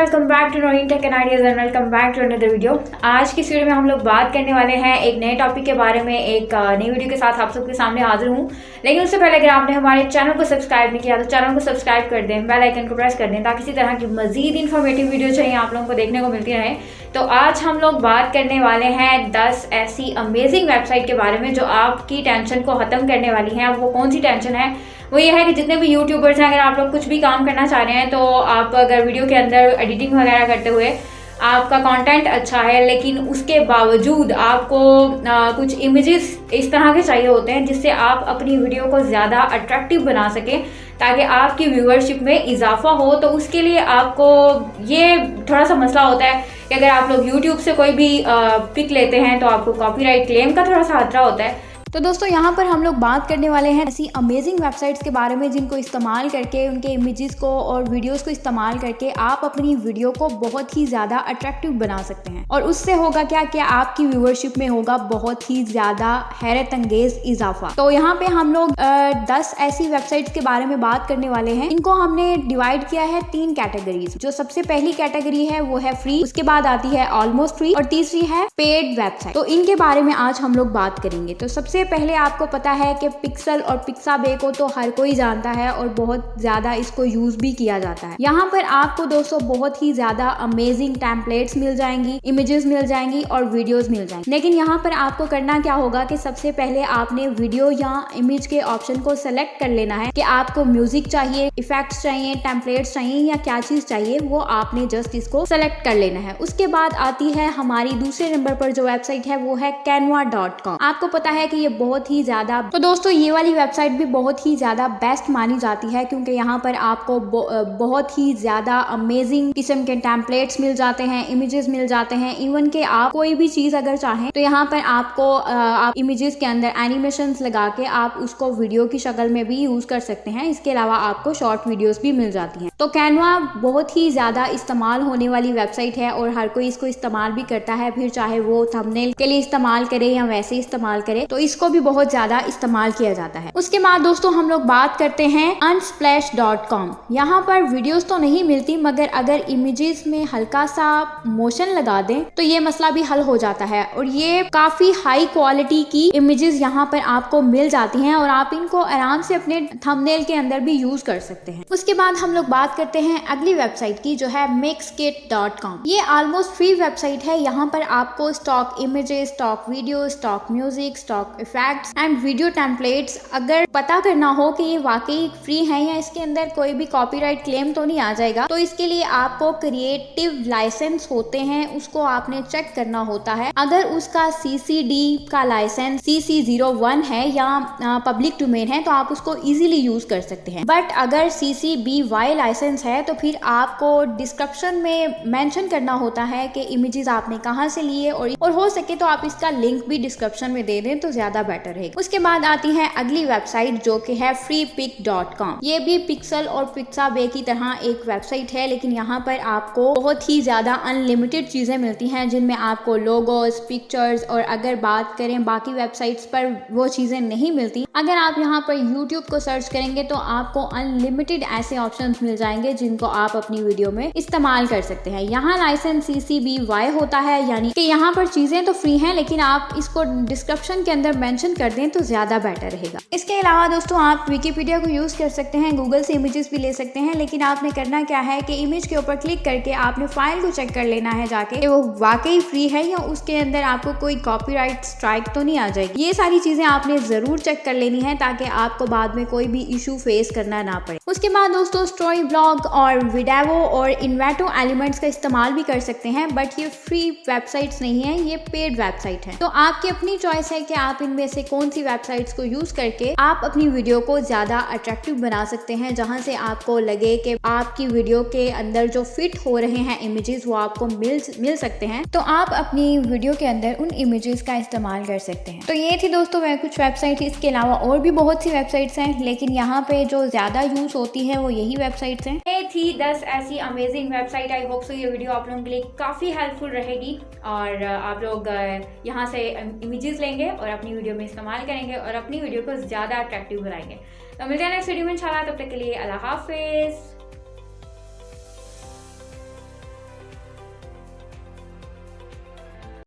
Welcome back to Knowing Tech and Ideas and welcome back to another video. आज की इस video में हम लोग बात करने वाले हैं एक नए टॉपिक के बारे में। एक नई वीडियो के साथ आप सबके सामने हाजिर हूँ, लेकिन उससे पहले अगर आपने हमारे चैनल को सब्सक्राइब नहीं किया तो चैनल को सब्सक्राइब कर दें, बेल आइकन को प्रेस कर दें ताकि इसी तरह की मजीद इन्फॉर्मेटिव वीडियो चाहिए आप लोगों को देखने को मिलती रहे। तो आज हम लोग बात करने वाले हैं 10 ऐसी अमेजिंग वेबसाइट के बारे में जो आपकी टेंशन को खत्म करने वाली हैं। अब वो कौन सी टेंशन है? वो ये है कि जितने भी यूट्यूबर्स हैं, अगर आप लोग कुछ भी काम करना चाह रहे हैं तो आप अगर वीडियो के अंदर एडिटिंग वगैरह करते हुए आपका कंटेंट अच्छा है, लेकिन उसके बावजूद आपको कुछ इमेजेस इस तरह के चाहिए होते हैं जिससे आप अपनी वीडियो को ज़्यादा अट्रैक्टिव बना सकें ताकि आपकी व्यूअरशिप में इजाफा हो। तो उसके लिए आपको ये थोड़ा सा मसला होता है कि अगर आप लोग यूट्यूब से कोई भी पिक लेते हैं तो आपको कॉपीराइट क्लेम का थोड़ा सा खतरा होता है। तो दोस्तों यहाँ पर हम लोग बात करने वाले हैं ऐसी अमेजिंग वेबसाइट्स के बारे में जिनको इस्तेमाल करके उनके इमेजेस को और वीडियोस को इस्तेमाल करके आप अपनी वीडियो को बहुत ही ज़्यादा अट्रैक्टिव बना सकते हैं। और उससे होगा क्या कि आपकी व्यूअरशिप में होगा बहुत ही ज़्यादा हैरत अंगेज इजाफा। तो यहाँ पे हम लोग 10 ऐसी वेबसाइट्स के बारे में बात करने वाले हैं। इनको हमने डिवाइड किया है 3 कैटेगरीज। जो सबसे पहली कैटेगरी है वो है फ्री, उसके बाद आती है ऑलमोस्ट फ्री और तीसरी है पेड वेबसाइट। तो इनके बारे में आज हम लोग बात करेंगे। तो सबसे पहले आपको पता है कि पिक्सल और पिक्साबे को तो हर कोई जानता है और बहुत ज्यादा इसको यूज भी किया जाता है। यहाँ पर आपको दोस्तों बहुत ही ज्यादा अमेजिंग टेम्पलेट्स मिल जाएंगी, इमेजेस मिल जाएंगी और वीडियोस मिल जाएंगी। लेकिन यहाँ पर आपको करना क्या होगा कि सबसे पहले आपने वीडियो या इमेज के ऑप्शन को सेलेक्ट कर लेना है कि आपको म्यूजिक चाहिए, इफेक्ट्स चाहिए, टेम्पलेट्स चाहिए या क्या चीज चाहिए, वो आपने जस्ट इसको सेलेक्ट कर लेना है। उसके बाद आती है हमारी दूसरे नंबर पर जो वेबसाइट है वो है canva.com। आपको पता है कि ये बहुत ही ज्यादा, तो दोस्तों ये वाली वेबसाइट भी बहुत ही ज्यादा बेस्ट मानी जाती है क्योंकि यहाँ पर आपको बहुत ही ज्यादा अमेजिंग किस्म के टेम्पलेट्स मिल जाते हैं, इमेजेस मिल जाते हैं। इवन के आप कोई भी चीज अगर चाहें तो यहाँ पर आपको आप इमेजेस के अंदर एनिमेशंस लगा के आप उसको वीडियो की शक्ल में भी यूज कर सकते हैं। इसके अलावा आपको शॉर्ट वीडियोस भी मिल जाती हैं। तो कैनवा बहुत ही ज्यादा इस्तेमाल होने वाली वेबसाइट है और हर कोई इसको इस्तेमाल भी करता है, फिर चाहे वो थंबनेल के लिए इस्तेमाल करे या वैसे इस्तेमाल करे, तो इसको भी बहुत ज्यादा इस्तेमाल किया जाता है। उसके बाद दोस्तों हम लोग बात करते हैं unsplash.com। यहाँ पर वीडियोस तो नहीं मिलती, मगर अगर इमेजेस में हल्का सा मोशन लगा दें तो ये मसला भी हल हो जाता है और ये काफी हाई क्वालिटी की इमेजेस यहाँ पर आपको मिल जाती हैं और आप इनको आराम से अपने थंबनेल के अंदर भी यूज कर सकते हैं। उसके बाद हम लोग बात करते हैं अगली वेबसाइट की जो है mixkit.com। ये ऑलमोस्ट फ्री वेबसाइट है। यहाँ पर आपको stock images, stock video, stock music, stock effects and video templates अगर पता करना हो कि ये वाकई फ्री है या इसके अंदर कोई भी कॉपीराइट क्लेम तो नहीं आ जाएगा, तो इसके लिए आपको क्रिएटिव लाइसेंस होते हैं, उसको आपने चेक करना होता है। अगर उसका CC/D का लाइसेंस CC01 है या पब्लिक डोमेन है तो आप उसको इजीली यूज कर सकते हैं। बट अगर CC/BY लाइसेंस है तो फिर आपको डिस्क्रिप्शन में मेंशन करना होता है कि इमेजेस आपने कहाँ से लिए और हो सके तो आप इसका लिंक भी डिस्क्रिप्शन में दे दें तो ज्यादा बेटर है। उसके बाद आती है अगली वेबसाइट जो कि है freepik.com। ये भी पिक्सल और पिक्साबे की तरह एक वेबसाइट है, लेकिन यहाँ पर आपको बहुत ही ज्यादा अनलिमिटेड चीजें मिलती हैं जिनमें आपको लोगोस, पिक्चर्स, और अगर बात करें बाकी वेबसाइट्स पर वो चीजें नहीं मिलती। अगर आप यहाँ पर यूट्यूब को सर्च करेंगे तो आपको अनलिमिटेड ऐसे ऑप्शंस मिल जाएंगे जिनको आप अपनी वीडियो में इस्तेमाल कर सकते हैं। यहाँ लाइसेंस CC/BY होता है, यानी कि यहाँ पर चीजें तो फ्री हैं लेकिन आप इसको डिस्क्रिप्शन के अंदर मेंशन कर दें तो ज्यादा बेटर रहेगा। इसके अलावा दोस्तों आप विकिपीडिया को यूज कर सकते हैं, गूगल से इमेजेस भी ले सकते हैं, लेकिन आपने करना क्या है कि इमेज के ऊपर क्लिक करके आपने फाइल को चेक कर लेना है जाके कि वो वाकई फ्री है या उसके अंदर आपको कोई कॉपीराइट स्ट्राइक तो नहीं आ जाएगी। ये सारी चीजें आपने जरूर चेक कर लेनी है ताकि आपको बाद में कोई भी इशू फेस करना ना पड़े। उसके बाद दोस्तों स्टोरी ब्लॉग और विडावो और इन्वेटो एलिमेंट्स का इस्तेमाल भी कर सकते हैं, बट ये फ्री वेबसाइट्स नहीं है, ये पेड वेबसाइट है। तो आपकी अपनी चॉइस है कि आप इनमें से कौन सी वेबसाइट्स को यूज करके आप अपनी वीडियो को ज्यादा अट्रैक्टिव बना सकते हैं, जहां से आपको लगे कि आपकी वीडियो के अंदर जो फिट हो रहे हैं इमेजेस वो आपको मिल सकते हैं, तो आप अपनी वीडियो के अंदर उन इमेजेस का इस्तेमाल कर सकते हैं। तो ये थी दोस्तों वह कुछ वेबसाइट। इसके अलावा और भी बहुत सी वेबसाइट्स हैं, लेकिन यहाँ पे जो ज्यादा यूज होती है वो यही वेबसाइट्स हैं। ये थी 10 ऐसी amazing website. I hope so ये वीडियो आप लोगों के लिए काफी हेल्पफुल रहेगी और आप लोग यहाँ से इमेजेस लेंगे और अपनी वीडियो में इस्तेमाल करेंगे और अपनी वीडियो को ज्यादा अट्रैक्टिव बनाएंगे। तो मिलते हैं नेक्स्ट वीडियो में इंशाल्लाह। तब तक के लिए अल्लाह हाफिज।